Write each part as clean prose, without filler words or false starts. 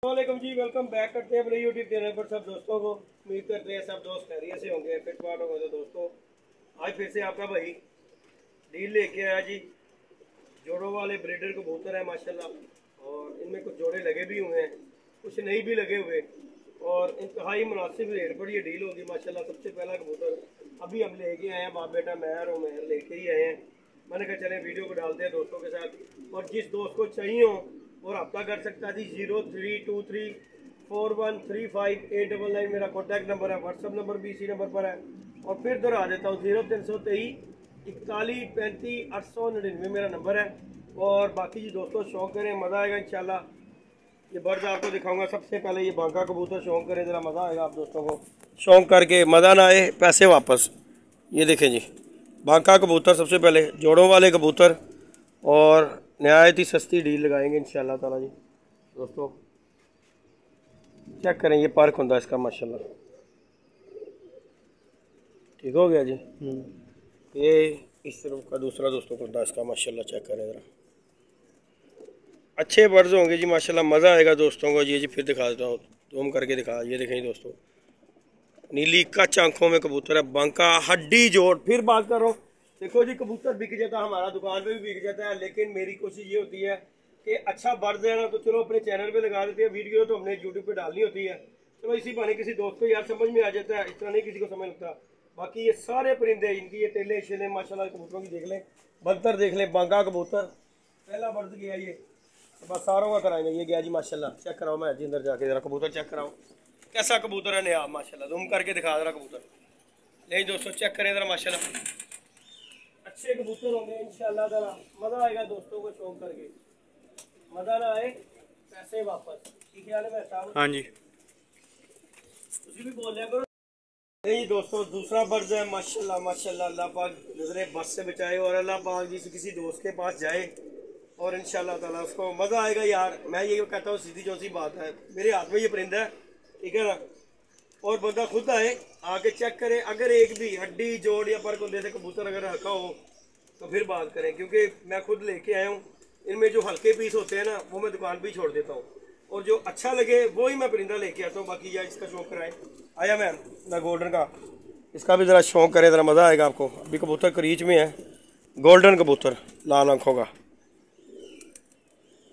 वालेकुम जी, welcome back करते हैं अपने यूट्यूब चैनल पर सब दोस्तों को। उम्मीद करते हैं सब दोस्त खैरियत से होंगे, फिट फाट होंगे। तो दोस्तों आज फिर से आपका भाई डील लेके आया जी। जोड़ों वाले ब्रीडर कबूतर है माशाल्लाह, और इनमें कुछ जोड़े लगे भी हुए हैं, कुछ नहीं भी लगे हुए, और इंतहाई मुनासिब रेट पर ये डील होगी माशाल्लाह। सबसे पहला कबूतर अभी हम लेके आए हैं, बाप बेटा महर और महर लेके ही आए हैं। मैंने कहा चले वीडियो को डालते हैं दोस्तों के साथ, और जिस दोस्त को चाहिए हो और रब्ता कर सकता जी। 0323413589 मेरा कॉन्टैक्ट नंबर है, व्हाट्सअप नंबर भी इसी नंबर पर है। और फिर दोहरा देता हूँ 0323413599 मेरा नंबर है। और बाकी जी दोस्तों शौक करें, मज़ा आएगा इंशाल्लाह। ये बर्ड्स आपको दिखाऊंगा। सबसे पहले ये बांका कबूतर शौक करें, ज़रा मज़ा आएगा आप दोस्तों को। शौक करके मज़ा ना आए पैसे वापस। ये देखें जी, बांका कबूतर सबसे पहले जोड़ों वाले कबूतर, और नहायत ही सस्ती डील लगाएंगे इंशाल्लाह ताला जी। दोस्तों चेक करें, ये पार्क होता है इसका माशाल्लाह। ठीक हो गया जी। ये इस तरफ का दूसरा दोस्तों को होता है इसका माशाल्लाह। चेक करें ज़रा, अच्छे बर्ड्स होंगे जी माशाल्लाह, मज़ा आएगा दोस्तों को। ये जी फिर दिखा देता हूँ, जूम करके दिखा। ये देखें दोस्तों, नीली कच्च आंखों में कबूतर है, बांका हड्डी जोड़। फिर बात कर रहा हूँ, देखो जी कबूतर बिक जाता है, हमारा दुकान पे भी बिक जाता है, लेकिन मेरी कोशिश ये होती है कि अच्छा बर्ड है ना, तो चलो अपने चैनल पे लगा देते हैं वीडियो, तो हमने यूट्यूब पे डालनी होती है। चलो इसी बहाने किसी दोस्त को यार समझ में आ जाता है, इस तरह नहीं किसी को समझ लगता। बाकी ये सारे परिंदे, इनकी ये टेले शेले माशाल्लाह कबूतरों की देख लें, बंतर देख लें। बांका कबूतर पहला बर्ड गया ये, तो बस सारों का कराएंगे। ये गया जी माशाल्लाह। चेक कराओ मैं जी अंदर जाके, जरा कबूतर चेक कराओ कैसा कबूतर है नया माशाल्लाह। जूम करके दिखा जरा कबूतर। नहीं दोस्तों चेक करें जरा माशाल्लाह, अच्छे कबूतर होंगे इंशाल्लाह ताला। मज़ा आएगा दोस्तों को शौक करके, मज़ा ना आए पैसे वापस। ठीक ख्याल है साहब? हाँ जी, तुझे भी बोल दिया करो। नहीं दोस्तों दूसरा बर्ड है माशाल्लाह माशाल्लाह। अल्लाह पाक नजरे बस से बचाए, और अल्लाह पाक जी किसी दोस्त के पास जाए और इंशाल्लाह ताला उसको मज़ा आएगा यार। मैं ये कहता हूँ सीधी जो सी बात है, मेरे हाथ में ये परिंदा है, ठीक है ना, और बंदा खुद आए आके चेक करे। अगर एक भी हड्डी जोड़ या पर कुंदे से कबूतर अगर रखा हो तो फिर बात करें, क्योंकि मैं खुद लेके आया हूँ। इनमें जो हल्के पीस होते हैं ना, वो मैं दुकान पे ही छोड़ देता हूँ, और जो अच्छा लगे वो ही मैं परिंदा लेके आता हूँ। बाकी यार इसका शौक कराए आया मैं ना गोल्डन का, इसका भी ज़रा शौक करें, ज़रा मज़ा आएगा आपको। अभी कबूतर करीच में है, गोल्डन कबूतर लाल आंखों का।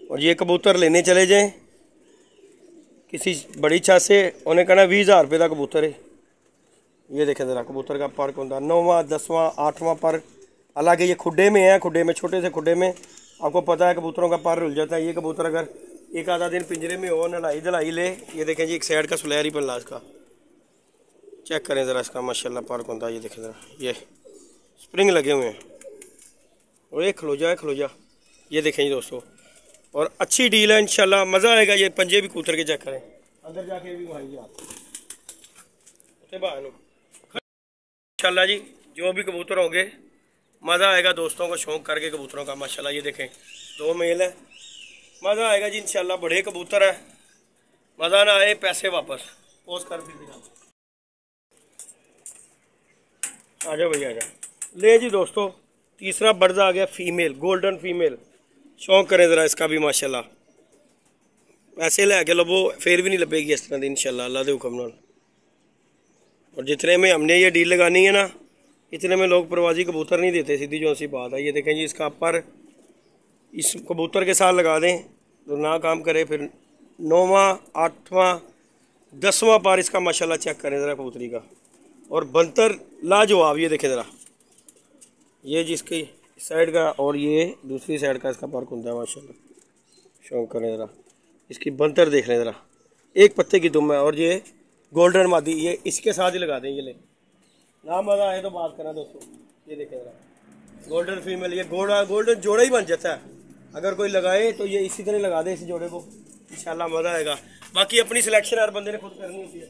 और ये कबूतर लेने चले जाएँ किसी बड़ी छत से, उन्हें कहना 20,000 रुपये का कबूतर है। ये देखें ज़रा कबूतर का पर होता 9वां 10वां 8वां पर। हालांकि ये खुड्डे में है, खुड्डे में छोटे से खुड्डे में आपको पता है कबूतरों का पर रुल जाता है। ये कबूतर अगर एक आधा दिन पिंजरे में हो, नलाई धलाई ले। ये देखें जी एक साइड का सुलहरी पल्ला इसका, चेक करें ज़रा इसका माशाल्लाह पर होता है। ये देखें ज़रा, ये स्प्रिंग लगे हुए हैं, और एक खलो जा। ये देखें जी दोस्तों, और अच्छी डील है इंशाल्लाह, मज़ा आएगा। ये पंजे भी कूतर के चेक करें, अंदर जाके भी भाई आप इंशाल्लाह जी। जो भी कबूतर होंगे मज़ा आएगा दोस्तों को शौक करके कबूतरों का माशाल्लाह। ये देखें 2 मेल है, मज़ा आएगा जी इंशाल्लाह। बड़े कबूतर है, मज़ा ना आए पैसे वापस। पोस्ट कर फिर आ जाओ भैया आ जाओ। ले जी दोस्तों तीसरा बर्ड आ गया, फीमेल गोल्डन फीमेल। शौक करें ज़रा इसका भी माशाल्लाह, पैसे लैके लबो फिर भी नहीं लभेगी इस तरह की इंशाल्लाह अल्लाह के हुक्म नाल। और जितने में हमने ये डील लगानी है ना, इतने में लोग प्रवासी कबूतर नहीं देते, सीधी जो सी बात है। ये देखें जी इसका पर इस कबूतर के साथ लगा दें तो ना काम करे। फिर 9वां 8वां 10वां पर इसका माशाल्लाह चेक करें ज़रा कबूतरी का, और बंतर लाजवाब। ये देखें ज़रा, ये जिसकी साइड का और ये दूसरी साइड का इसका पर खुलता है माशाल्लाह। शौक करें ज़रा, इसकी बंतर देख लें ज़रा, एक पत्ते की दुम है। और ये गोल्डन मादी, ये इसके साथ ही लगा दें। ये ले ना मज़ा आए तो बात करना दोस्तों। ये देखें ज़रा गोल्डन फीमेल, ये गोल्डन जोड़ा ही बन जाता है। अगर कोई लगाए तो ये इसी तरह लगा दे इस जोड़े को, इंशाल्लाह मज़ा आएगा। बाकी अपनी सिलेक्शन हर बंदे ने खुद करनी होती है।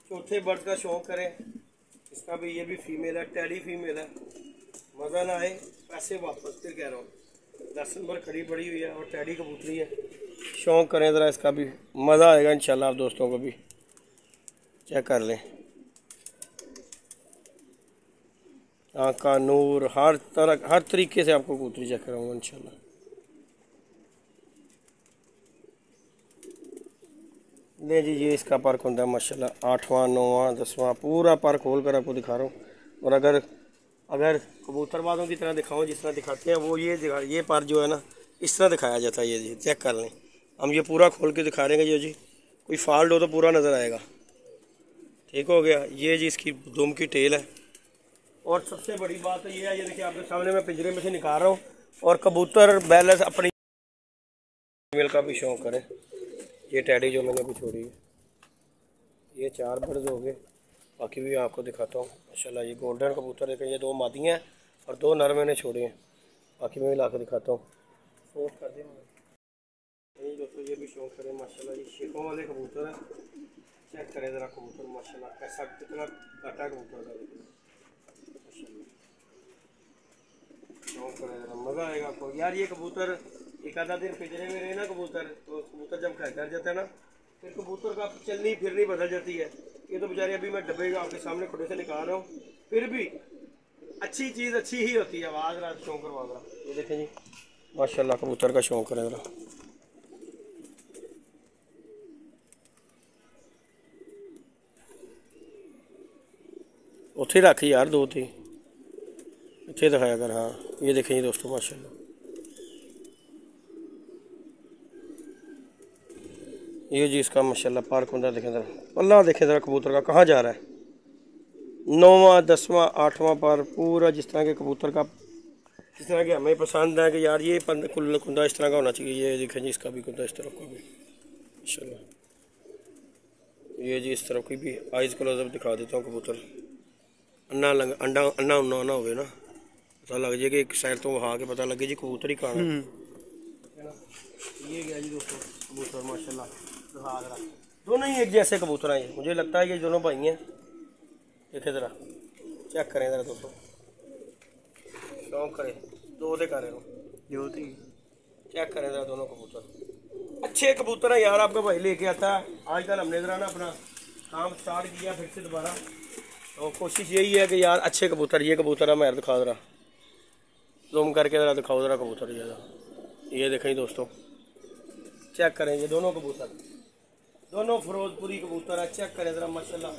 चौथे बर्ड का शौक करें, इसका भी, ये भी फीमेल है, टैडी फीमेल है। मज़ा ना आए पैसे वापस। फिर कह रहा हूँ 10 नंबर खड़ी पड़ी हुई है, और टैडी कबूतरी है। शौक करें ज़रा इसका भी, मज़ा आएगा इंशाल्लाह। आप दोस्तों को भी चेक कर लें, आँख का नूर, हर तरह हर तरीके से आपको कबूतरी चेक कराऊँगा इंशाल्लाह। ले जी, ये इसका पर होता माशाल्लाह 8वां 9वां 10वां पूरा पर खोल कर आपको दिखा रहा हूँ। और अगर अगर कबूतरबाजों की तरह दिखाऊँ जिस तरह दिखाते हैं वो ये पर जो है ना इस तरह दिखाया जाता है। ये जी चेक कर लें, हम ये पूरा खोल के दिखा रहे हैं जी, कोई फॉल्ट हो तो पूरा नज़र आएगा। ठीक हो गया। ये जी इसकी दुम की टेल है। और सबसे बड़ी बात तो ये है, ये देखिए आपके सामने मैं पिंजरे में से निकाल रहा हूँ। और कबूतर बैलेंस अपनी फीमेल का भी शौक करें। ये टैडी जो मैंने अभी छोड़ी है, ये 4 बर्ड्स हो गए, बाकी भी आपको दिखाता हूँ माशाल्लाह। ये गोल्डन कबूतर देखें, ये 2 मादी हैं और 2 नर मैंने छोड़े हैं, बाकी मैं भी ला कर दिखाता हूँ। फोर्स कर दें नहीं दोस्तों, ये भी शौक करें माशाल्लाह। ये शेखों वाले कबूतर हैं, चेक करें ज़रा कबूतर माशाल्लाह कैसा कितना काटा कबूतर का माशाल्लाह। शौक करें ज़रा, मज़ा आएगा आपको यार। ये कबूतर एक आधा दिन पिंजरे में रहे ना कबूतर, तो कबूतर जब घर कर जाता है ना फिर कबूतर का चलनी फिरनी बदल जाती है। ये तो बेचारे अभी मैं डब्बे आपके सामने खुले से निकाल रहा हूँ, फिर भी अच्छी चीज़ अच्छी ही होती है। आवाज़ रात शौक करवा रहा, ये देखें जी माशाल्लाह कबूतर का शौक करें ज़रा। उत्थे रख यार 2 थी इतने दिखाया कर। हाँ ये देखें जी दोस्तों माशाल्लाह, ये जी इसका माशाल्लाह पार्क होता देखें ज़रा, अल्लाह देखें ज़रा कबूतर का कहाँ जा रहा है। 9वां 10वां 8वां पर पूरा जिस तरह के कबूतर का जिस तरह के हमें पसंद है कि यार ये कुंदा इस तरह का होना चाहिए। ये देखें जी इसका भी कुंदा इस तरह का भी माशाल्लाह। ये जी इस तरफ की भी आइज़ क्लोजअप दिखा देता हूँ। कबूतर अन्ना लग अंडा अन्ना उन्ना ना हो ना, पता लग जाए कि एक साइड तो वहा के पता लगे जी कबूतर ही खाना है ना। ये गया जी दोस्तों कबूतर माशाल्लाह, दोनों ही एक जैसे कबूतर हैं। मुझे लगता है कि दोनों भाई हैं। देखे ज़रा, चेक करें ज़रा दोस्तों, शौक करें 2 दे करें जो थी, चेक करें ज़रा दोनों कबूतर अच्छे कबूतर हैं यार। आपका भाई लेके आता है। आजकल हमने ज़रा ना अपना काम स्टार्ट किया फिर से दोबारा, तो कोशिश यही है कि यार अच्छे कबूतर, ये कबूतर है मैं दिखा ज़रा जूम करके ज़रा दिखाओ ज़रा कबूतर। ये देखें दोस्तों, चेक करें ये दोनों कबूतर, दोनों फिरोजपुरी कबूतर है। चेक करें ज़रा माशाल्लाह,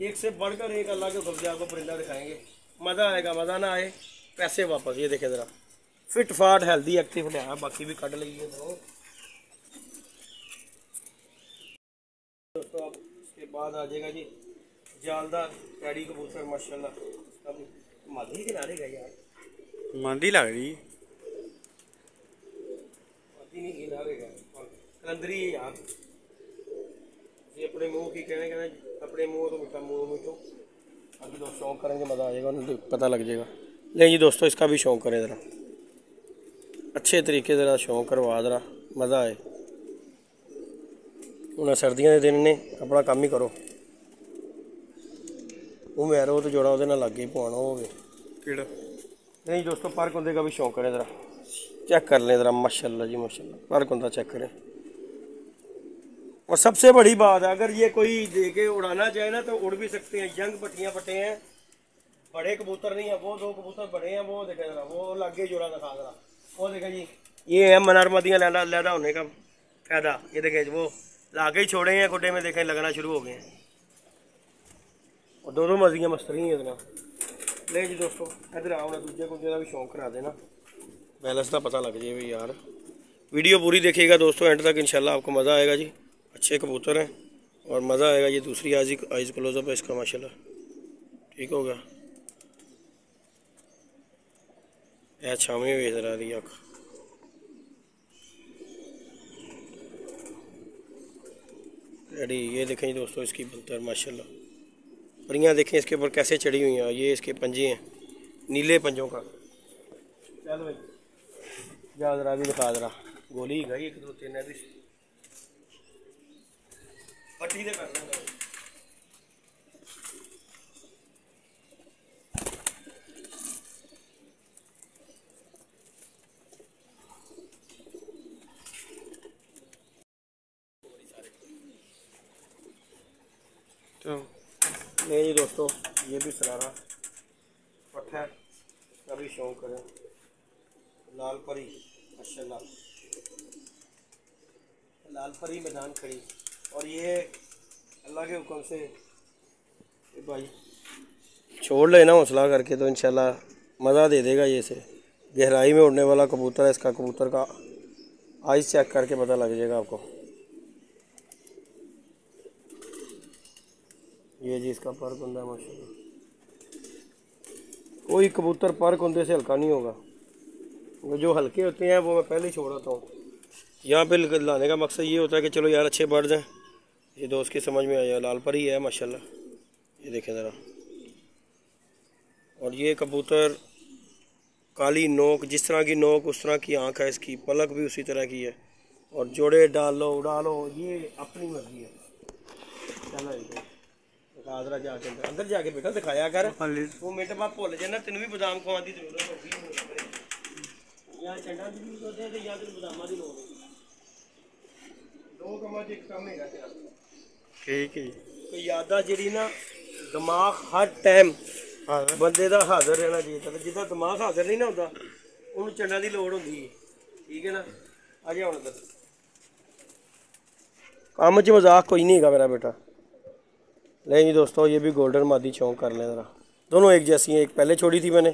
एक से बढ़कर एक अल्लाह के कब्जे आपको परिंदा दिखाएंगे, मज़ा आएगा। मज़ा ना आए पैसे वापस। ये देखें ज़रा फिट फाट हेल्दी एक्टिव लिया, बाकी भी कट लगी है दोस्तों। अब इसके बाद आ जाएगा जी जालदार टैडी कबूतर माशाल्लाह। अब मादी किनारे गए यार, मंदी लग रही मादी नहीं किनारे गए कलंदरी है यार। ये अपने मुंह की कहने अपने मुंह तो मीठा मुंह मीठो। अभी तो शौक करेंगे मज़ा आ जाएगा, उन्हें पता लग जाएगा। नहीं जी दोस्तों, इसका भी शौक करें ज़रा अच्छे तरीके ज़रा शौक करवा ज़रा मज़ा आए। उन्हें सर्दियों के दिन ने अपना काम ही करो, वो मैरो तो जोड़ा वो लग ही पवाना हो गया। नहीं दोस्तों, पार्क होंगे का भी शौक करें ज़रा, चेक कर लें ज़रा माशाल्लाह जी माशाल्लाह, पार्क होंदा चेक करें। और सबसे बड़ी बात है, अगर ये कोई दे के उड़ाना चाहे ना तो उड़ भी सकते हैं। यंग पट्टियाँ पट्टे हैं, बड़े कबूतर नहीं है। वो 2 कबूतर बड़े हैं, वो देखे ज़रा, वो लागे जोड़ा दिखा ज़रा, वो देखे जी। ये है मनरमदियाँ लैदा होने का फायदा। ये देखे वो लागे ही छोड़े हैं गुड्डे में, देखें लगना शुरू हो गए हैं। और 2 मजियाँ मस्तरी हैं इतना। ले जी दोस्तों, इधर आओ ना, दूजे कुंजे का भी शौक करा देना, बैलेंस का पता लग जाए भाई यार। वीडियो पूरी देखिएगा दोस्तों एंड तक, इंशाल्लाह आपको मज़ा आएगा जी। अच्छे कबूतर हैं और मज़ा आएगा। ये दूसरी आइज़ क्लोजअप है इसका माशाल्लाह, ठीक हो गया। यह छामी हुई नजर आ रही आँख। रेडी, ये देखें दोस्तों इसकी बनतर माशाल्लाह, परियाँ देखें इसके ऊपर कैसे चढ़ी हुई हैं। ये इसके पंजे हैं नीले पंजों का। चल भाई जा जरा भी दिखा जरा, गोली गई 1 2 3 भी पट्टी दे करना। तो नहीं जी दोस्तों, ये भी सरारा पट्टा है, इसका भी शौक करें। लाल परी माशाल्लाह, लाल परी मैदान खड़ी और ये अल्लाह के हुक्म से भाई छोड़ लेना हौसला करके तो इंशाल्लाह मज़ा दे देगा। ये से गहराई में उड़ने वाला कबूतर है। इसका कबूतर का आइस चेक करके पता लग जाएगा आपको। ये जी इसका पर कुंदा है माशाल्लाह। कोई कबूतर पर कुंदे से हल्का नहीं होगा। जो हल्के होते हैं वो मैं पहले ही छोड़ आता हूँ। यहाँ पे लाने का मकसद ये होता है कि चलो यार अच्छे बढ़ जाएँ। ये दोस्त की समझ में आ जाए। लाल पर ही है माशाल्लाह। ये देखें ज़रा। और ये कबूतर काली नोक, जिस तरह की नोक उस तरह की आँख है इसकी, पलक भी उसी तरह की है। और जोड़े डालो उड़ा लो, ये अपनी मर्जी है। चलो दिखा जाके अंदर जाके बेटा दिखाया कर। वो मिनट बाद भुल जाना, तेन भी बादाम खवाने की जरूरत होगी। या चंडा की भी जरूरत है या तेन बादामां की लोड़ है। दो कमां च एक कम है तेरा। ठीक है। तो यादा जी ना दिमाग हर टाइम बंदे का हाजिर रहना चाहिए। जिदा दिमाग हाजिर नहीं ना होता उन्होंने चंडा की लोड़ होती है। ठीक है ना। आ जाओ अंदर। काम च मजाक कोई नहीं है मेरा बेटा। नहीं जी दोस्तों, ये भी गोल्डन मादी चौंक कर लें ज़रा। दोनों एक जैसी हैं। एक पहले छोड़ी थी मैंने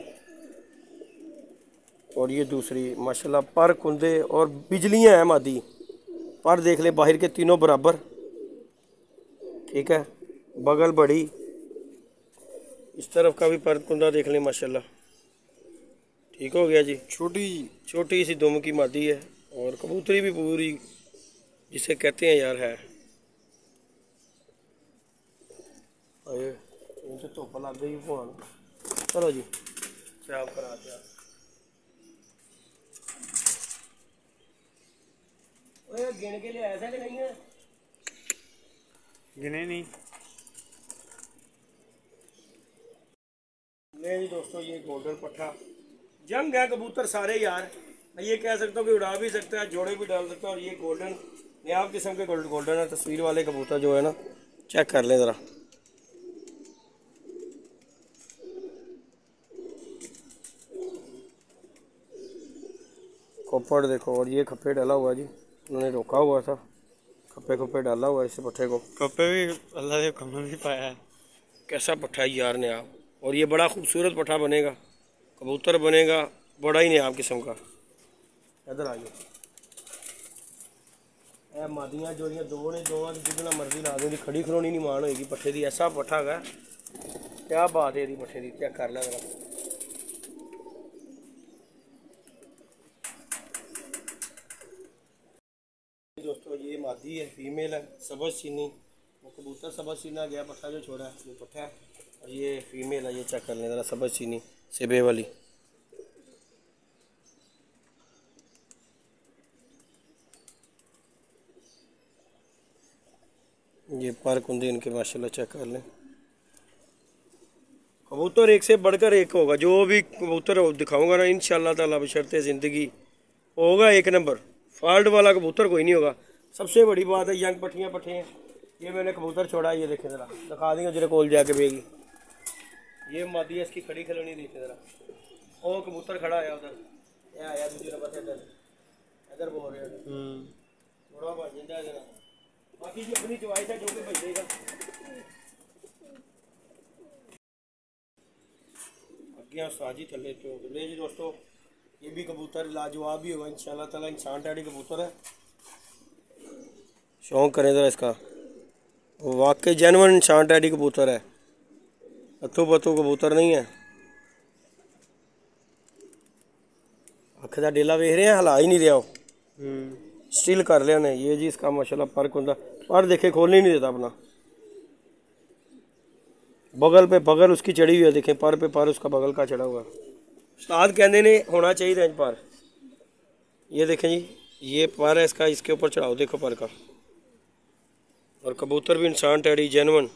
और ये दूसरी माशाल्लाह पर कुंदे और बिजलियाँ हैं मादी। पर देख ले बाहर के तीनों बराबर। ठीक है। बगल बड़ी, इस तरफ का भी पर कुंदा देख लें माशाल्लाह। ठीक हो गया जी। छोटी सी दुम की मादी है और कबूतरी भी पूरी जिसे कहते हैं यार है। तो धुप लग गई फोन। चलो जी खराब करा दिया। गिन के लिए ऐसा कि नहीं है? गिने नहीं। नहीं जी दोस्तों, ये गोल्डन पट्ठा जंग है। कबूतर सारे यार मैं ये कह सकता हूँ कि उड़ा भी सकता है, जोड़े भी डाल सकता है। और ये गोल्डन नयाब किस्म के गोल्डन है। तस्वीर वाले कबूतर जो है ना, चेक कर लें ज़रा। कोपड़ देखो। और ये खप्पे डाला हुआ जी, उन्होंने रोका हुआ था। खप्पे डाला हुआ इस पट्ठे को। कप्पे भी अल्लाह ने कमर भी पाया है। कैसा पट्ठा है यार नयाब। और ये बड़ा खूबसूरत पट्ठा बनेगा, कबूतर बनेगा बड़ा ही नयाब किस्म का। इधर आइए। मादियाँ जोड़ियाँ दो ने, दोवां की जितना मर्जी ला दो, खड़ी खलोनी नहीं मान होगी पट्ठे की। ऐसा पट्ठा है, क्या बात है पट्ठे की। चेक कर लिया जरा। दोस्तों ये मादी है, फीमेल है, सबज चीनी। वो कबूतर सबज चीना गया पट्ठा जो छोड़ा है, ये पट्ठा है। और ये फीमेल है। ये चेक कर लें ज़रा, सबज चीनी सेबे वाली। ये पर कुंदे इनके माशाल्लाह चेक कर लें। कबूतर एक से बढ़कर एक होगा। जो भी कबूतर दिखाऊंगा ना इंशाल्लाह ताला बशर्ते ज़िंदगी होगा एक नंबर। फॉल्ट वाला कबूतर कोई नहीं होगा। सबसे बड़ी बात है यंग पट्ठियाँ पट्ठे हैं। ये मैंने कबूतर छोड़ा है, ये देखें ज़रा, दिखा देंगे जरा कोल जाके बेगी। ये मादी है, इसकी खड़ी खलोनी देखे ज़रा। वो कबूतर खड़ा है उधर, ये आया दूसरे नंबर इधर इधर बोल रहे हैं थोड़ा बच जाता है। बाकी जो अपनी चॉइस है, जो भी बचेगा। अगे साजी थले तो ले जी दोस्तों, ये भी कबूतर लाजवाब भी होगा इंशाल्लाह ताला। इंसान टैडी कबूतर है। शौक करें ज़रा इसका, वाकई जेन्युइन इंसान टैडी कबूतर है। अथू पथू कबूतर नहीं है। अख का डेला वेख रहे हैं, हिला ही नहीं रहा। स्टिल कर लिया ने। ये जी इसका माशाल्लाह पर कुंदा, पर देखे खोल ही नहीं देता अपना। बगल पे बगल उसकी चढ़ी हुई है, देखें पर पे पर उसका बगल का चढ़ा हुआ। उस्ताद कहते ने होना चाहिए इंज पर। ये देखें जी, ये पर है इसका, इसके ऊपर चढ़ाओ देखो पर का। और कबूतर भी इंसान टैडी जेन्युइन।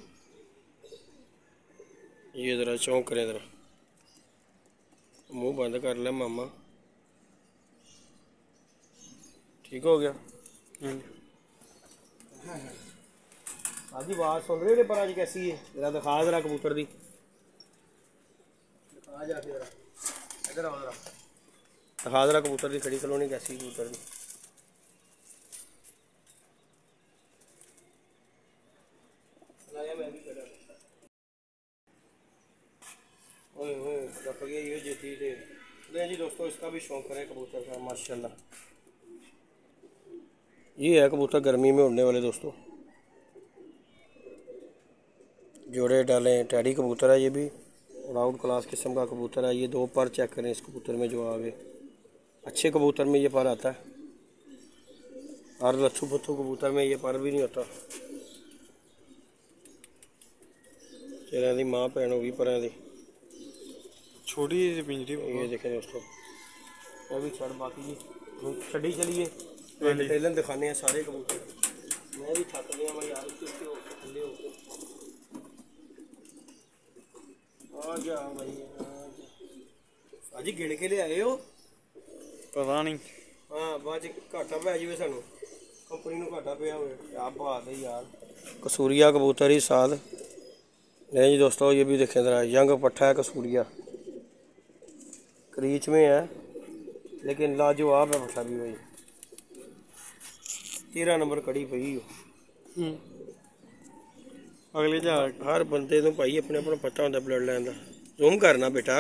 ये ज़रा चौंक करें ज़रा, मुंह बंद कर ले मामा। ठीक हो गया। हाँ जी, आवाज़ सुन रहे हो पर आज कैसी है? जरा दिखा ज़रा कबूतर दी, दिखा जाके ज़रा, इधर आओ ज़रा, दिखा ज़रा कबूतर दी खड़ी कलोनी कैसी कबूतर दी। इसका भी शौक करें कबूतर का माशाल्लाह। ये है कबूतर गर्मी में उड़ने वाले दोस्तों, जोड़े डालें। टैडी कबूतर है ये भी, और आउट क्लास किस्म का कबूतर है ये। 2 पर चेक करें इस कबूतर में जो आगे, अच्छे कबूतर में ये पर आता है। और लच्छू पत्थू कबूतर में ये पर भी नहीं होता। तेरा दी माँ भैन होगी पर दी छोटी सी पिंजरी। ये देखें दोस्तों, वो भी छड़ बाकी जी छड़ी चलिए डिटेलन दिखाने हैं सारे कबूतर। मैं भी थक गया मैं यार, उसके ठंडे होके आ जा भाई। आज गिन के ले आए हो? पता नहीं। हाँ बाद घाटा पै जाए सानू, कंपनी में घाटा पिया हो। क्या बात है यार। कसूरिया कबूतर ही साल नहीं जी दोस्तों, ये भी देखें जरा, यंग पट्ठा है कसूरिया, क्रीच में है लेकिन लाजवाब है पट्ठा भी भाई। 13 नंबर कड़ी पई हो। अगले जा हर बंदे को भाई अपने अपना पता होता ब्लड लाइन का। जूम करना बेटा।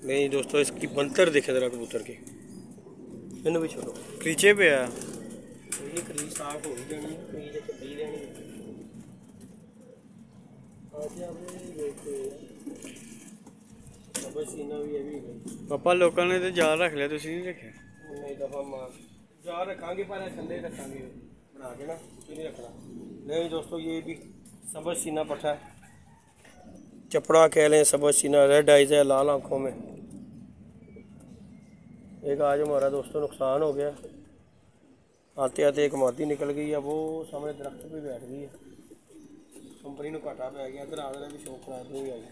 नहीं दोस्तों, इसकी बंतर देखे जरा कबूतर की, इन्हें भी छोड़ो। क्रीचे पे है। ये क्रीज साफ हो ही जानी है, क्रीज छड्डी रहनी है। सीना भी है भी पापा लोगों ने तो जाल रख लिया, तुसी नहीं रखे? नहीं दफा मार जा रखांगे पर ठंडे रखांगे बना के ना, नहीं रखना। नहीं दोस्तों, ये भी सबज सीना पट्ठा है, चपड़ा कह लें, सबज सीना, रेड आइज है, लाल आंखों में। एक आज हमारा दोस्तों नुकसान हो गया, आते आते एक मादी निकल गई है, वो सामने दरख्त पे बैठ गई है, कंपनी को घाटा पै गया। इधर आने भी शौक करा दूँगी आज।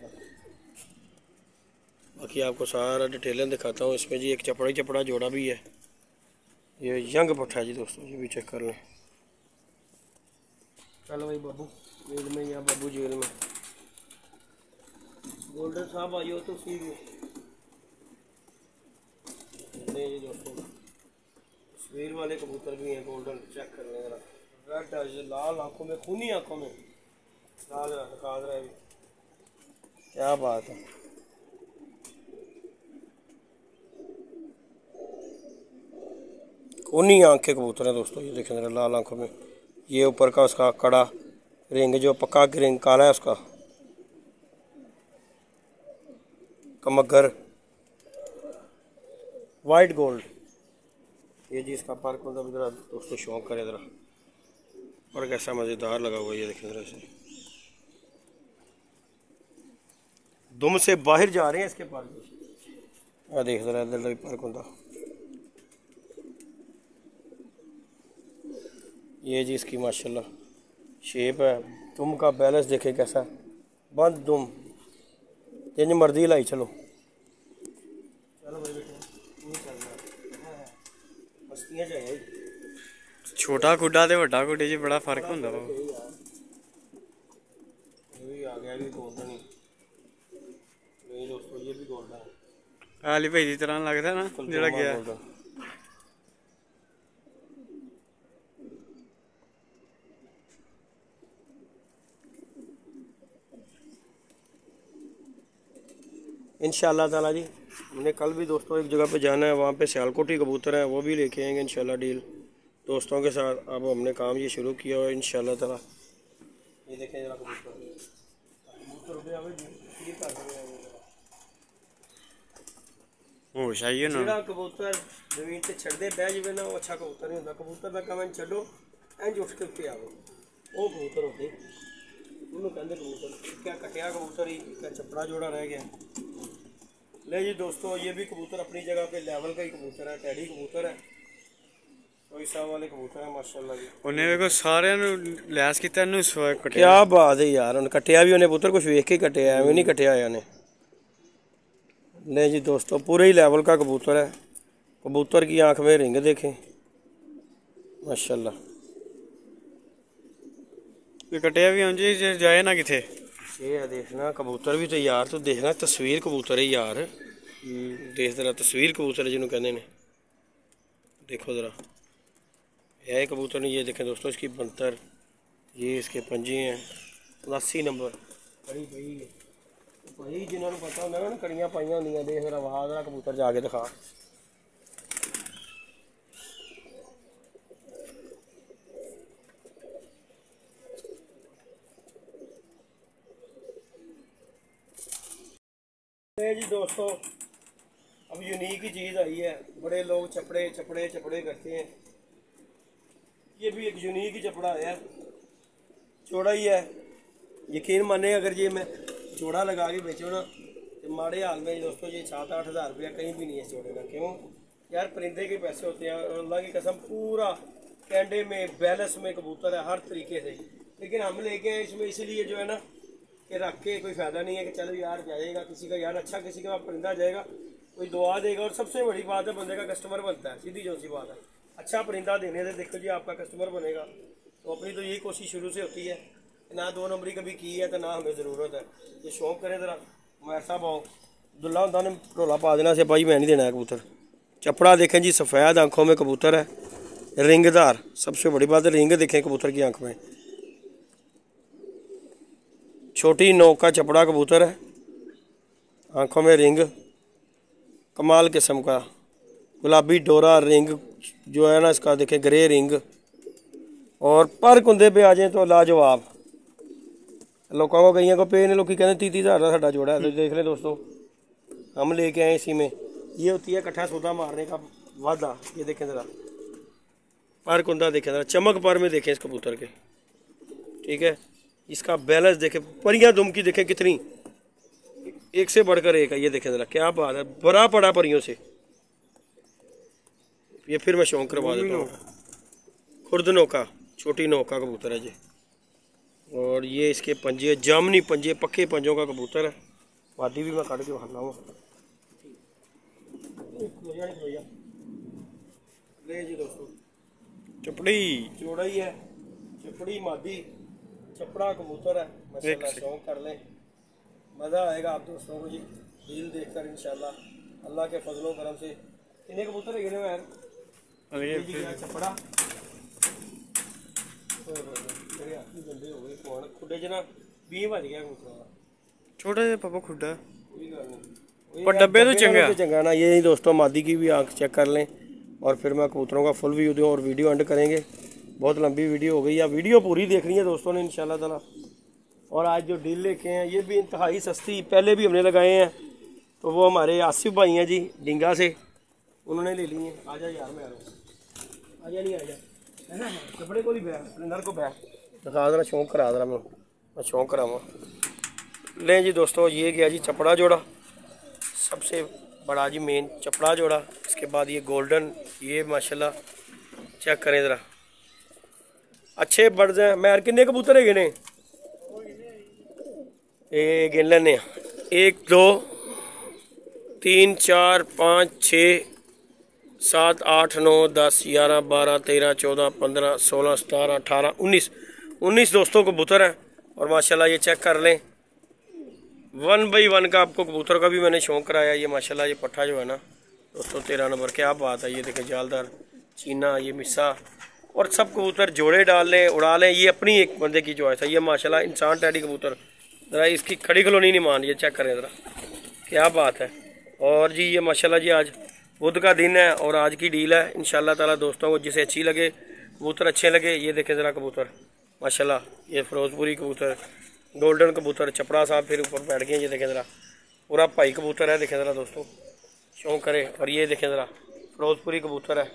बाकी आपको सारा डिटेलन दिखाता हूँ इसमें जी। एक चपड़ा जोड़ा भी है, ये यंग पट्ठा है जी दोस्तों, ये भी चेक कर लें। चलो भाई बाबू जेल में या बाबू जेल में। गोल्डन साहब आई हो तो सी भी नहीं जी दोस्तों, तस्वीर वाले कबूतर भी हैं गोल्डन, चेक कर लें जरा। रेड लाल आंखों में, खूनी आंखों में लाल निकाल रहा है, क्या बात है। खूनी आँख के कबूतर हैं दोस्तों, ये देखें जरा लाल आंखों में। ये ऊपर का उसका कड़ा रिंग जो पक्का रिंग काला है उसका, कमगर वाइट गोल्ड। ये जी इसका पार्क मतलब जरा दोस्तों शौक करे जरा, और कैसा मज़ेदार लगा हुआ ये देखें जरा से। दुम से बाहर जा रहे हैं इसके पार्क। आ देख जरा इधर भी पार्क होता। ये जी इसकी माशाल्लाह शेप है, दुम का बैलेंस देखे कैसा, बंद दुम, जिन मर्जी लाई चलो। चलो भाई बेटे मस्तियां चाहिए। छोटा खुडा ते वड्डा खुडे च बड़ा फर्क होंदा वा। ये भी आ गया, भी गोल्डन ही नहीं दोस्तों, ये भी गोल्डन है। आली भाई दी तरह लगदा ना जेड़ा गया। इंशाल्लाह ताला जी, हमने कल भी दोस्तों एक जगह पे जाना है, वहाँ पे सियालकोटी कबूतर है, वो भी लेके आएंगे इंशाल्लाह डील दोस्तों के साथ। अब हमने काम ये शुरू किया हुआ है इंशाल्लाह ताला। ये देखें जरा कबूतर होश आई ना। जेड़ा कबूतर जमीन ते छड़दे बह जावे ना, वो अच्छा कबूतर नहीं होंदा। कबूतर दा कम छड्डो इंज उठ के उत्ते आओ, वो कबूतर होंदे, उन्होंने कहते कबूतर। क्या कटिया कबूतर ही, क्या चपड़ा जोड़ा रह गया। ले जी दोस्तों, ये भी कबूतर अपनी जगह पे लेवल का ही कबूतर है, टैडी कबूतर है, कोई साहब वाले कबूतर है माशाल्लाह जी। उन्हें देखो सारे लैस किता नु कटिया। क्या बात है यार, उन्हें कटिया भी, उन्हें पुत्र कुछ वेख के कटिया, एवं नहीं कटिया होया ने। ले जी दोस्तों, पूरे ही लेवल का कबूतर है। कबूतर की आंख में रिंग देखें माशाल्लाह। कटिया भी उंज जाए ना किथे। ये है देखना कबूतर भी तो यार, तो देखना तस्वीर कबूतर है यार। देख जरा तस्वीर कबूतर है जिन्होंने कहते हैं, देखो ज़रा यह कबूतर नहीं। ये देखें दोस्तों इसकी बंतर, ये इसके पंजे हैं 89 नंबर, कड़ी पई है भाई जिन्होंने पता होंगे ना कड़ियाँ पाइया होंगे। देख मेरा वहा जरा कबूतर जाके दिखा। जी दोस्तों अब यूनिक ही चीज़ आई है। बड़े लोग चपड़े चपड़े चपड़े करते हैं, ये भी एक यूनिक ही चपड़ा है। चौड़ा ही है, यकीन माने अगर ये मैं चौड़ा लगा के बेचो ना तो माड़े हाल में दोस्तों ये 7-8 हज़ार रुपया कहीं भी नहीं है चौड़े का। क्यों यार, परिंदे के पैसे होते हैं और अल्लाह की कसम पूरा कैंडे में बैलेंस में कबूतर है हर तरीके से। लेकिन हम लेके आए इसमें इसलिए जो है ना कि रख के कोई फ़ायदा नहीं है कि चलो यार जाएगा किसी का यार अच्छा किसी का परिंदा जाएगा कोई दुआ देगा। और सबसे बड़ी बात है बंदे का कस्टमर बनता है, सीधी जो सी बात है। अच्छा परिंदा देने से देखो जी आपका कस्टमर बनेगा। तो अपनी तो यही कोशिश शुरू से होती है, ना 2 नंबरी कभी की है तो ना हमें ज़रूरत है। ये शौक करें ज़रा मैर साहब आओ दुल्ला होता ने ढोला पा देना से भाई मैं नहीं देना है कबूतर। चपड़ा देखें जी, सफ़ेद आँखों में कबूतर है, रिंगदार। सबसे बड़ी बात है रिंग देखें कबूतर की आँख में। छोटी नोक का चपड़ा कबूतर है, आँखों में रिंग कमाल किस्म का, गुलाबी डोरा रिंग जो है ना इसका देखें, ग्रे रिंग। और पर कुंदे पे आ जाए तो लाजवाब। लोगों को कई को पे ने लोग कहते 30-30 हज़ार का साडा जोड़ा है। तो देख लें दोस्तों हम लेके आए इसी में। ये होती है इकट्ठा सौदा मारने का वादा। ये देखें ज़रा पर कुंदा देखें ज़रा, चमक पर में देखें इस कबूतर के, ठीक है। इसका बैलेंस देखें, परियां दुम की देखें कितनी, एक से बढ़कर एक है। ये देखें ज़रा क्या बात है, बड़ा पड़ा परियों से। ये फिर मैं शौक करवा देता हूँ। खुर्द नौका, छोटी नौका कबूतर है जी। और ये इसके पंजे जामनी पंजे, पक्के पंजों का कबूतर है। वादी भी मैं काट के भागना हूँ जी दोस्तों। चपड़ी चौड़ा ही है, चपड़ी मादी चपड़ा कबूतर है माशाल्लाह। शौक कर लें, मज़ा आएगा आप दोस्तों को जी डील देखकर इंशाल्लाह अल्लाह के फजलो करम से। कितने कबूतर है गिने यार चपड़ा गंदे हो गए फोन खुडे च ना 20 बज गया कबूतर छोटा जिहा पापा खुडा कोई गल नहीं पर डब्बे तो चंगा ना। ये दोस्तों मादी की भी आँख चेक कर लें और फिर मैं कबूतरों का फुल व्यू दूँ और वीडियो एंड करेंगे। बहुत लंबी वीडियो हो गई, या वीडियो पूरी देखनी है दोस्तों ने इंशाल्लाह ताला। और आज जो डील लेके हैं ये भी इंतहाई सस्ती, पहले भी हमने लगाए हैं। तो वो हमारे आसिफ भाई हैं जी डिंगा से, उन्होंने ले ली हैं। आजा यार मैं आजा नहीं आजा है ना कपड़े को ही बैठ अपने नर को बैठ दिखा देना, शौक करा देना मैं शौक करावा। लें जी दोस्तों ये गया जी चपड़ा जोड़ा, सबसे बड़ा जी मेन चपड़ा जोड़ा। इसके बाद ये गोल्डन, ये माशाल्लाह चेक करें ज़रा अच्छे बर्ड्स हैं। मैं यार किन्ने कबूतर है गिने ये गिन लेने 1 2 3 4 5 6 7 8 9 10 11 12 13 14 15 16 17 18 19 दोस्तों कबूतर हैं। और माशाल्लाह ये चेक कर लें 1 बाई 1 का आपको कबूतर का भी मैंने शौक कराया। ये माशाल्लाह ये पट्ठा जो है ना दोस्तों 13 नंबर, क्या बात है। ये देखें जालदार चीना, ये मिस्सा और सब कबूतर जोड़े डाल लें उड़ा लें, ये अपनी एक बंदे की चॉइस है। ये माशाल्लाह इंसान टैडी कबूतर, ज़रा इसकी खड़ी कलोनी नहीं मान, ये चेक करें ज़रा क्या बात है। और जी ये माशाल्लाह जी आज बुध का दिन है और आज की डील है इंशाल्लाह ताला दोस्तों को जिसे अच्छी लगे कबूतर अच्छे लगे। ये देखें ज़रा कबूतर माशाल्लाह, ये फिरोजपुरी कबूतर गोल्डन कबूतर चपड़ा साहब फिर ऊपर बैठ गए। ये देखें ज़रा पूरा भाई कबूतर है, देखें ज़रा दोस्तों शौक करें। और ये देखें ज़रा फिरोजपुरी कबूतर है,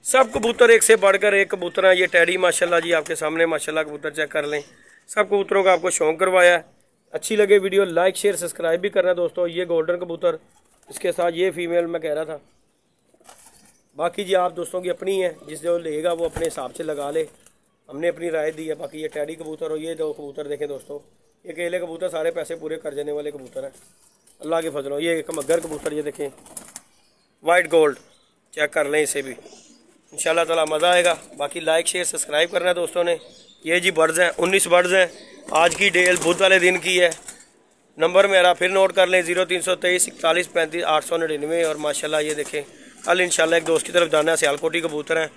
सब कबूतर एक से बढ़कर एक कबूतर है। ये टैडी माशाल्लाह जी आपके सामने माशाल्लाह कबूतर चेक कर लें। सब कबूतरों का आपको शौक करवाया है। अच्छी लगे वीडियो लाइक शेयर सब्सक्राइब भी करना दोस्तों। ये गोल्डन कबूतर, इसके साथ ये फीमेल मैं कह रहा था। बाकी जी आप दोस्तों की अपनी है, जिस जो लेगा वो अपने हिसाब से लगा ले, हमने अपनी राय दी है। बाकी ये टैडी कबूतर और ये 2 कबूतर देखें दोस्तों, ये अकेले कबूतर सारे पैसे पूरे कर जाने वाले कबूतर हैं अल्लाह के फजलों। ये एक मगर कबूतर ये देखें वाइट गोल्ड, चेक कर लें इसे भी इंशाल्लाह ताला मज़ा आएगा। बाकी लाइक शेयर सब्सक्राइब करना दोस्तों ने। ये जी बर्ड्स हैं 19 बर्ड्स हैं। आज की डेल बुध वाले दिन की है। नंबर मेरा फिर नोट कर लें 0323 41 35 899। और माशाल्लाह ये देखें कल इंशाल्लाह एक दोस्त की तरफ जाना है, सियालकोटी कबूतर हैं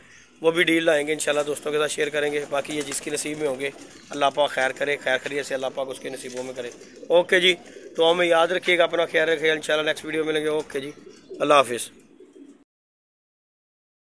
वो भी डील लाएंगे इंशाल्लाह, दोस्तों के साथ शेयर करेंगे। बाकी ये जिसकी नसीब में होंगे अल्लाह पाक खैर करे, खैर खैरियत से अल्लाह पाक उसके नसीबों में करे। ओके जी, तो हमें याद रखिएगा, अपना ख्याल रखिएगा, इंशाल्लाह नेक्स्ट वीडियो मिलेंगे। ओके जी, अल्लाह हाफिज़।